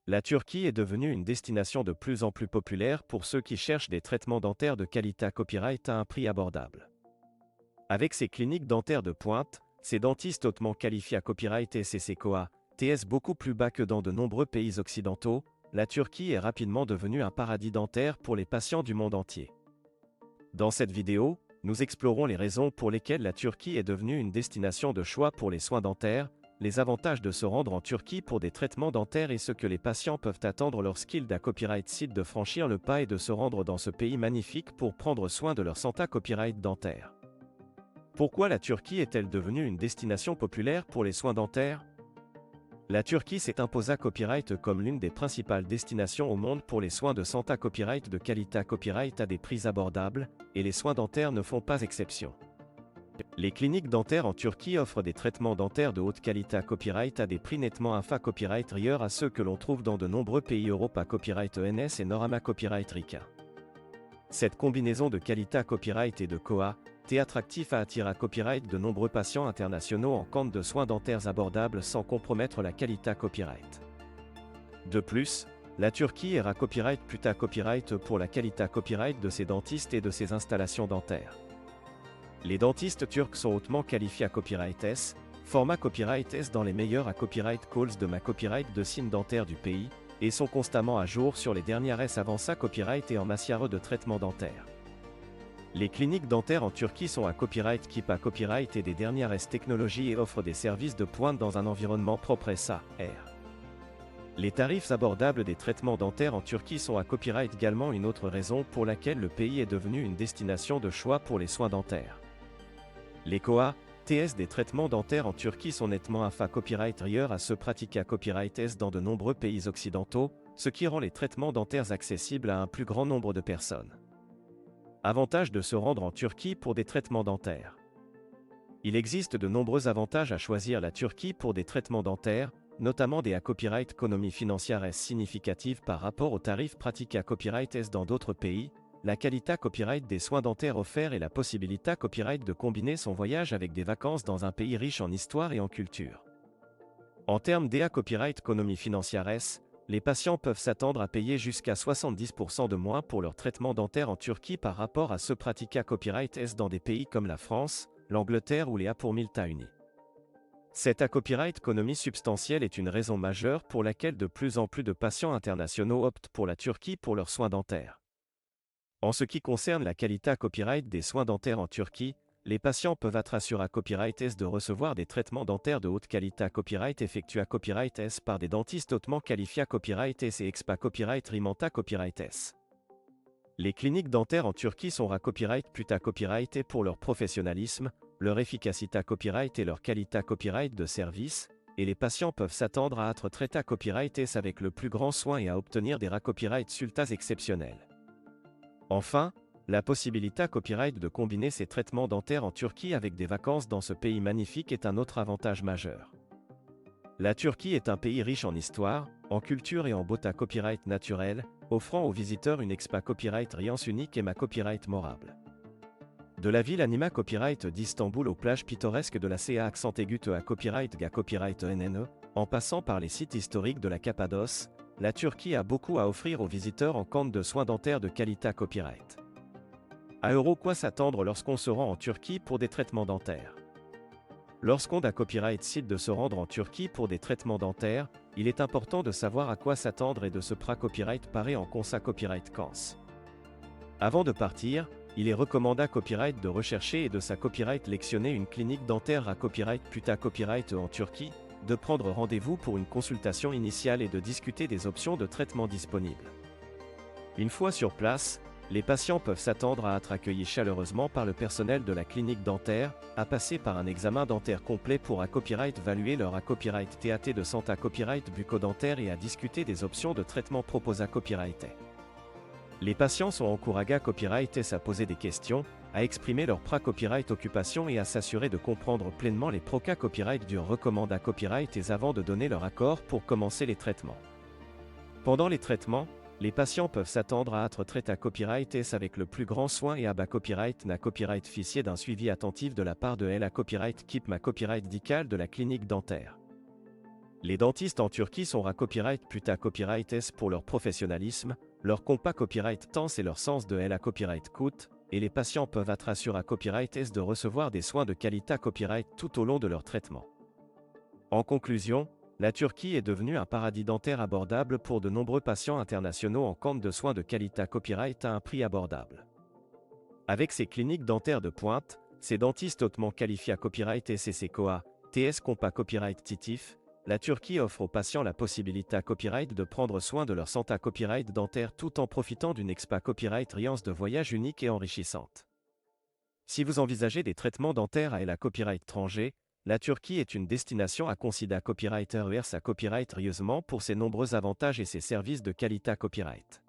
La Turquie est devenue une destination de plus en plus populaire pour ceux qui cherchent des traitements dentaires de qualité copyright à un prix abordable. Avec ses cliniques dentaires de pointe, ses dentistes hautement qualifiés à copyright et ses CCOA, TS beaucoup plus bas que dans de nombreux pays occidentaux, la Turquie est rapidement devenue un paradis dentaire pour les patients du monde entier. Dans cette vidéo, nous explorons les raisons pour lesquelles la Turquie est devenue une destination de choix pour les soins dentaires, les avantages de se rendre en Turquie pour des traitements dentaires et ce que les patients peuvent attendre lorsqu'ils d'un copyright site de franchir le pas et de se rendre dans ce pays magnifique pour prendre soin de leur santé copyright dentaire. Pourquoi la Turquie est-elle devenue une destination populaire pour les soins dentaires? La Turquie s'est imposée copyright comme l'une des principales destinations au monde pour les soins de santé copyright de qualité copyright à des prix abordables, et les soins dentaires ne font pas exception. Les cliniques dentaires en Turquie offrent des traitements dentaires de haute qualité à copyright à des prix nettement inférieurs à ceux que l'on trouve dans de nombreux pays Europe à copyright ENS et Norama copyright RICA. Cette combinaison de qualité copyright et de COA est attractif à attirer à copyright de nombreux patients internationaux en quête de soins dentaires abordables sans compromettre la qualité copyright. De plus, la Turquie est à copyright puta copyright pour la qualité copyright de ses dentistes et de ses installations dentaires. Les dentistes turcs sont hautement qualifiés à copyright S, format copyright S dans les meilleurs à copyright calls de ma copyright de signes dentaires du pays, et sont constamment à jour sur les dernières S avancées copyright et en matière de traitement dentaire. Les cliniques dentaires en Turquie sont à copyright keep à copyright et des dernières S technologies et offrent des services de pointe dans un environnement propre SAR. Les tarifs abordables des traitements dentaires en Turquie sont à copyright également une autre raison pour laquelle le pays est devenu une destination de choix pour les soins dentaires. Les COA, TS des traitements dentaires en Turquie sont nettement copyright à ceux pratiqués à copyright S dans de nombreux pays occidentaux, ce qui rend les traitements dentaires accessibles à un plus grand nombre de personnes. Avantage de se rendre en Turquie pour des traitements dentaires. Il existe de nombreux avantages à choisir la Turquie pour des traitements dentaires, notamment des à copyright économie financière S significative par rapport aux tarifs pratiqués à copyright S dans d'autres pays, la qualité copyright des soins dentaires offerts et la possibilité copyright de combiner son voyage avec des vacances dans un pays riche en histoire et en culture. En termes d'EA copyright économie financière S, les patients peuvent s'attendre à payer jusqu'à 70% de moins pour leur traitement dentaire en Turquie par rapport à ceux pratiqués à copyright S dans des pays comme la France, l'Angleterre ou les A pour 1000 États-Unis. Cette copyright économie substantielle est une raison majeure pour laquelle de plus en plus de patients internationaux optent pour la Turquie pour leurs soins dentaires. En ce qui concerne la qualité copyright des soins dentaires en Turquie, les patients peuvent être assurés à copyright S de recevoir des traitements dentaires de haute qualité à copyright effectués à copyright S par des dentistes hautement qualifiés à copyright S et expa copyright rimanta copyright S. Les cliniques dentaires en Turquie sont à copyright puta copyright et pour leur professionnalisme, leur efficacité à copyright et leur qualité à copyright de service, et les patients peuvent s'attendre à être traités à copyright S avec le plus grand soin et à obtenir des copyright sultas exceptionnels. Enfin, la possibilité copyright de combiner ces traitements dentaires en Turquie avec des vacances dans ce pays magnifique est un autre avantage majeur. La Turquie est un pays riche en histoire, en culture et en beauté copyright naturelle, offrant aux visiteurs une expa copyright riance unique et ma copyright morable. De la ville anima copyright d'Istanbul aux plages pittoresques de la CA accent aigu à copyright ga copyright NNE, en passant par les sites historiques de la Cappadoce, la Turquie a beaucoup à offrir aux visiteurs en quête de soins dentaires de qualité copyright. À quoi s'attendre lorsqu'on se rend en Turquie pour des traitements dentaires? Lorsqu'on a copyright site de se rendre en Turquie pour des traitements dentaires, il est important de savoir à quoi s'attendre et de se copyright parer en consa copyright cans. Avant de partir, il est recommandé à copyright de rechercher et de sa copyright lectionner une clinique dentaire à copyright puta copyright en Turquie, de prendre rendez-vous pour une consultation initiale et de discuter des options de traitement disponibles. Une fois sur place, les patients peuvent s'attendre à être accueillis chaleureusement par le personnel de la clinique dentaire, à passer par un examen dentaire complet pour à copyright valuer leur à copyright TAT de santé à copyright bucco-dentaire et à discuter des options de traitement proposées à copyright. Les patients sont encouragés à copyright S à poser des questions, à exprimer leur copyright occupation et à s'assurer de comprendre pleinement les cas copyright du recommande à copyright et avant de donner leur accord pour commencer les traitements. Pendant les traitements, les patients peuvent s'attendre à être traités à copyright S avec le plus grand soin et à copyright na copyright officier d'un suivi attentif de la part de L à copyright keep ma copyright dical de la clinique dentaire. Les dentistes en Turquie sont à Copyright Puta Copyright S pour leur professionnalisme, leur compas Copyright Temps et leur sens de la Copyright Coûte, et les patients peuvent être assurés à Copyright S de recevoir des soins de qualité Copyright tout au long de leur traitement. En conclusion, la Turquie est devenue un paradis dentaire abordable pour de nombreux patients internationaux en quête de soins de qualité Copyright à un prix abordable. Avec ses cliniques dentaires de pointe, ses dentistes hautement qualifiés à Copyright S et ses COA, TS Compa Copyright Titif, la Turquie offre aux patients la possibilité à Copyright de prendre soin de leur santé à Copyright dentaire tout en profitant d'une expa Copyright Riance de voyage unique et enrichissante. Si vous envisagez des traitements dentaires à la Copyright étranger, la Turquie est une destination à considérer Copyright RERS à Copyright rieusement pour ses nombreux avantages et ses services de qualité Copyright.